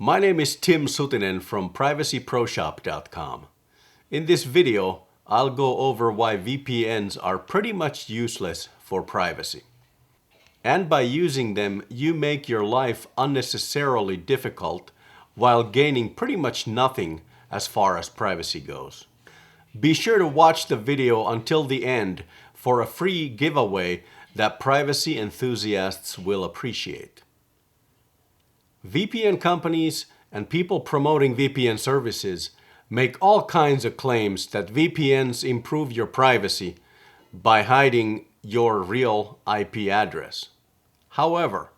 My name is Tim Sutinen from PrivacyProShop.com. In this video, I'll go over why VPNs are pretty much useless for privacy. And by using them, you make your life unnecessarily difficult while gaining pretty much nothing as far as privacy goes. Be sure to watch the video until the end for a free giveaway that privacy enthusiasts will appreciate. VPN companies and people promoting VPN services make all kinds of claims that VPNs improve your privacy by hiding your real IP address. However,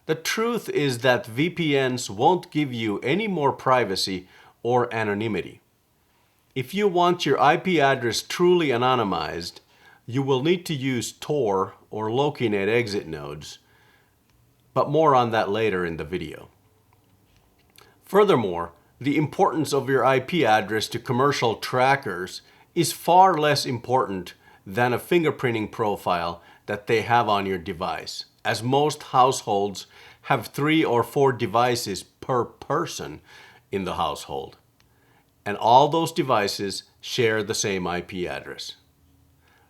the truth is that VPNs won't give you any more privacy or anonymity. If you want your IP address truly anonymized, you will need to use Tor or Lokinet exit nodes, but more on that later in the video. Furthermore, the importance of your IP address to commercial trackers is far less important than a fingerprinting profile that they have on your device, as most households have 3 or 4 devices per person in the household, and all those devices share the same IP address.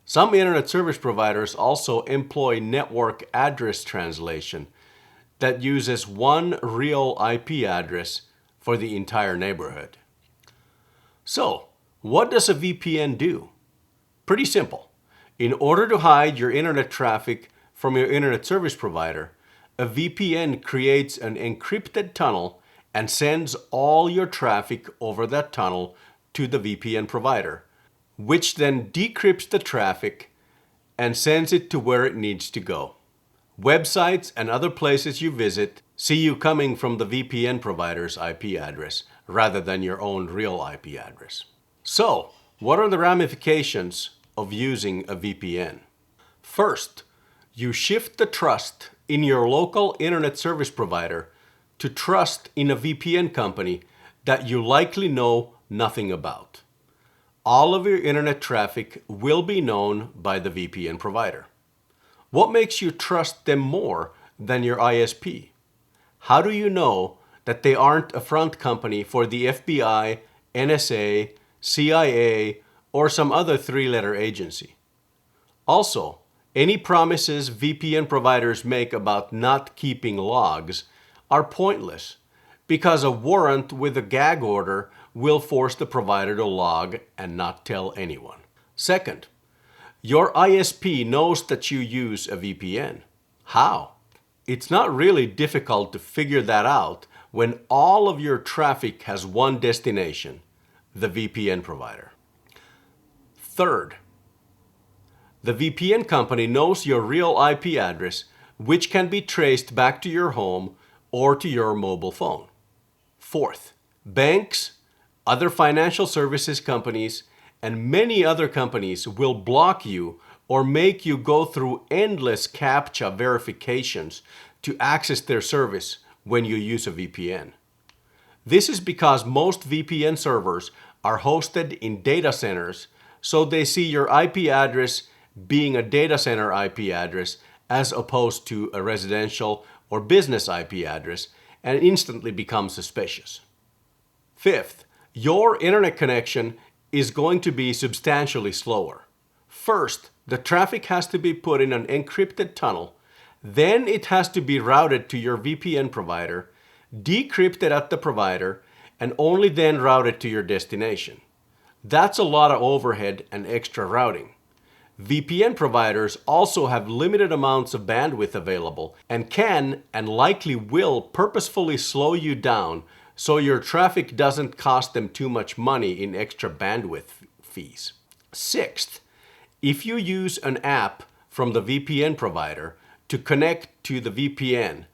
Some internet service providers also employ network address translation that uses one real IP address for the entire neighborhood. So, what does a VPN do? Pretty simple. In order to hide your internet traffic from your internet service provider, a VPN creates an encrypted tunnel and sends all your traffic over that tunnel to the VPN provider, which then decrypts the traffic and sends it to where it needs to go. Websites and other places you visit see you coming from the VPN provider's IP address rather than your own real IP address. So, what are the ramifications of using a VPN? First, you shift the trust in your local internet service provider to trust in a VPN company that you likely know nothing about. All of your internet traffic will be known by the VPN provider. What makes you trust them more than your ISP? How do you know that they aren't a front company for the FBI, NSA, CIA, or some other 3-letter agency? Also, any promises VPN providers make about not keeping logs are pointless because a warrant with a gag order will force the provider to log and not tell anyone. Second, your ISP knows that you use a VPN. How? It's not really difficult to figure that out when all of your traffic has one destination, the VPN provider. Third, the VPN company knows your real IP address, which can be traced back to your home or to your mobile phone. Fourth, banks, other financial services companies, and many other companies will block you or make you go through endless CAPTCHA verifications to access their service when you use a VPN. This is because most VPN servers are hosted in data centers, so they see your IP address being a data center IP address as opposed to a residential or business IP address and instantly become suspicious. Fifth, your internet connection is going to be substantially slower. First, the traffic has to be put in an encrypted tunnel, then it has to be routed to your VPN provider, decrypted at the provider, and only then routed to your destination. That's a lot of overhead and extra routing. VPN providers also have limited amounts of bandwidth available and can and likely will purposefully slow you down so your traffic doesn't cost them too much money in extra bandwidth fees. Sixth, if you use an app from the VPN provider to connect to the VPN,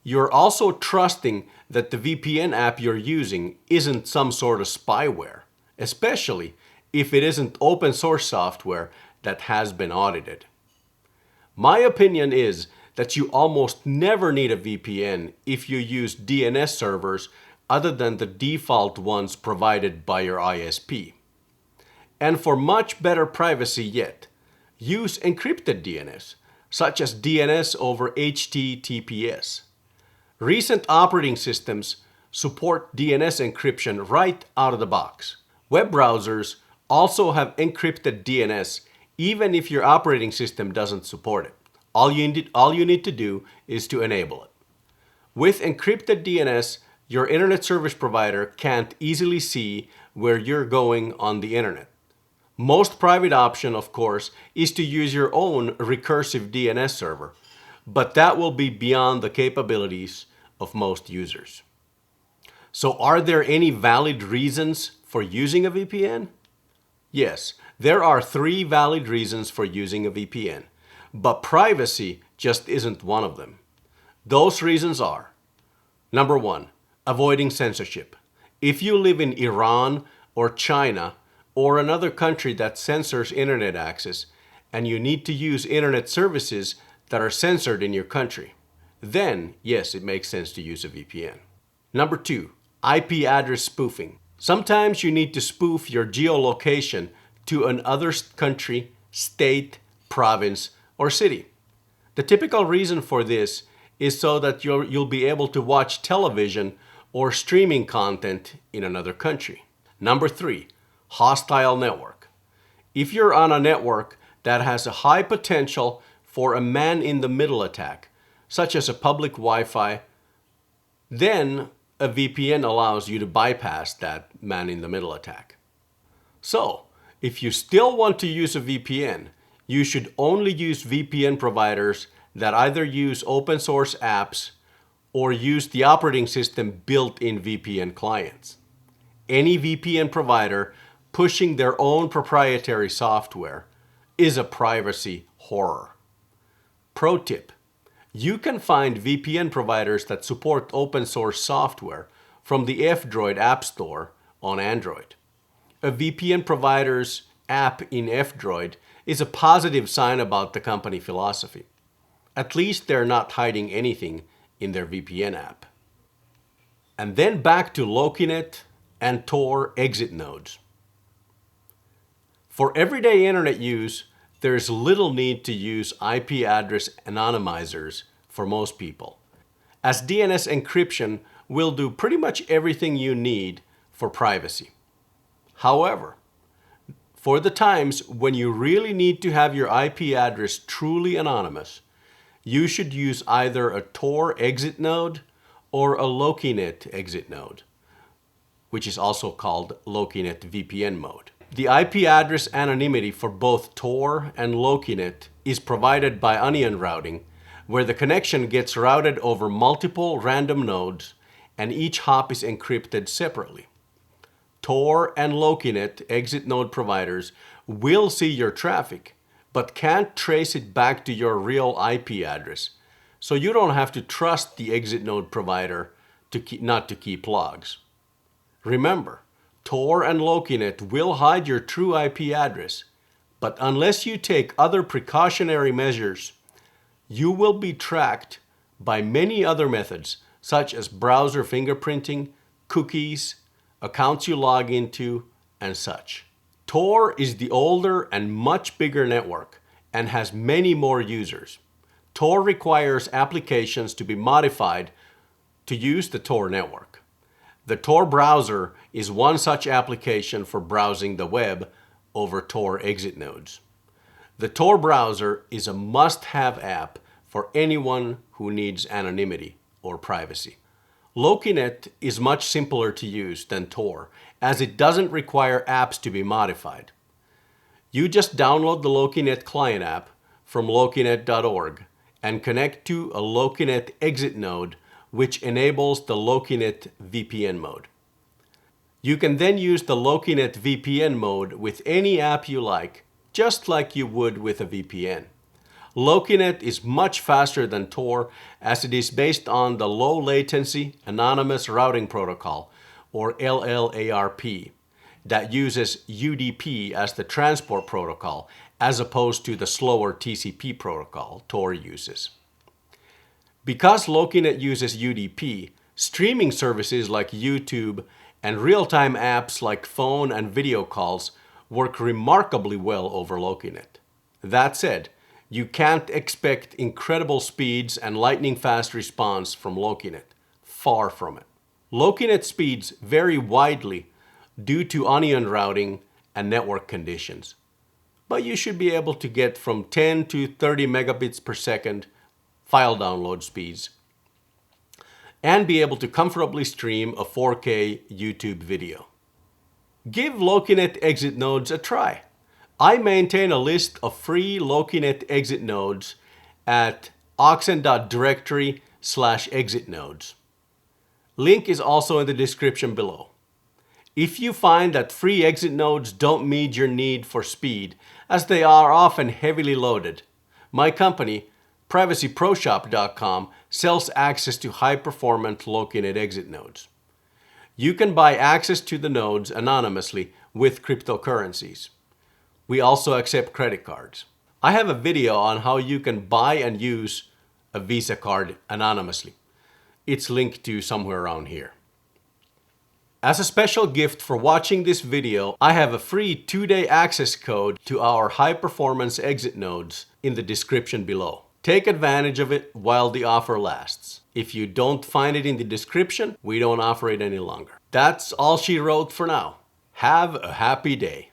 you're also trusting that the VPN app you're using isn't some sort of spyware, especially if it isn't open source software that has been audited. My opinion is that you almost never need a VPN if you use DNS servers other than the default ones provided by your ISP. And for much better privacy yet, use encrypted DNS, such as DNS over HTTPS. Recent operating systems support DNS encryption right out of the box. Web browsers also have encrypted DNS even if your operating system doesn't support it. All you need to do is to enable it. With encrypted DNS, your internet service provider can't easily see where you're going on the internet. Most private option, of course, is to use your own recursive DNS server, but that will be beyond the capabilities of most users. So are there any valid reasons for using a VPN? Yes, there are 3 valid reasons for using a VPN, but privacy just isn't one of them. Those reasons are: number 1, avoiding censorship. If you live in Iran or China or another country that censors internet access and you need to use internet services that are censored in your country, then yes, it makes sense to use a VPN. Number 2, IP address spoofing. Sometimes you need to spoof your geolocation to another country, state, province, or city. The typical reason for this is so that you'll be able to watch television or streaming content in another country. Number 3, hostile network. If you're on a network that has a high potential for a man-in-the-middle attack, such as a public Wi-Fi, then a VPN allows you to bypass that man-in-the-middle attack. So, if you still want to use a VPN, you should only use VPN providers that either use open source apps or use the operating system built in VPN clients. Any VPN provider pushing their own proprietary software is a privacy horror. Pro tip: you can find VPN providers that support open source software from the F-Droid App Store on Android. A VPN provider's app in F-Droid is a positive sign about the company philosophy. At least they're not hiding anything in their VPN app. And then back to Lokinet and Tor exit nodes. For everyday internet use, there's little need to use IP address anonymizers for most people, as DNS encryption will do pretty much everything you need for privacy. However, for the times when you really need to have your IP address truly anonymous, you should use either a Tor exit node or a Lokinet exit node, which is also called Lokinet VPN mode. The IP address anonymity for both Tor and Lokinet is provided by onion routing, where the connection gets routed over multiple random nodes and each hop is encrypted separately. Tor and Lokinet exit node providers will see your traffic, but can't trace it back to your real IP address, so you don't have to trust the exit node provider not to keep logs. Remember, Tor and Lokinet will hide your true IP address, but unless you take other precautionary measures, you will be tracked by many other methods, such as browser fingerprinting, cookies, accounts you log into, and such. Tor is the older and much bigger network and has many more users. Tor requires applications to be modified to use the Tor network. The Tor browser is one such application for browsing the web over Tor exit nodes. The Tor browser is a must-have app for anyone who needs anonymity or privacy. Lokinet is much simpler to use than Tor, as it doesn't require apps to be modified. You just download the Lokinet client app from lokinet.org and connect to a Lokinet exit node, which enables the Lokinet VPN mode. You can then use the Lokinet VPN mode with any app you like, just like you would with a VPN. Lokinet is much faster than Tor, as it is based on the low latency anonymous routing protocol, or LLARP, that uses UDP as the transport protocol, as opposed to the slower TCP protocol Tor uses. Because Lokinet uses UDP, streaming services like YouTube and real-time apps like phone and video calls work remarkably well over Lokinet. That said, you can't expect incredible speeds and lightning-fast response from Lokinet. Far from it. Lokinet speeds vary widely due to onion routing and network conditions, but you should be able to get from 10 to 30 megabits per second file download speeds and be able to comfortably stream a 4K YouTube video. Give Lokinet exit nodes a try. I maintain a list of free Lokinet exit nodes at oxen.directory/exit nodes. Link is also in the description below. If you find that free exit nodes don't meet your need for speed, as they are often heavily loaded, my company, privacyproshop.com, sells access to high-performance Lokinet exit nodes. You can buy access to the nodes anonymously with cryptocurrencies. We also accept credit cards. I have a video on how you can buy and use a Visa card anonymously. It's linked to somewhere around here. As a special gift for watching this video, I have a free 2-day access code to our high-performance exit nodes in the description below. Take advantage of it while the offer lasts. If you don't find it in the description, we don't offer it any longer. That's all she wrote for now. Have a happy day.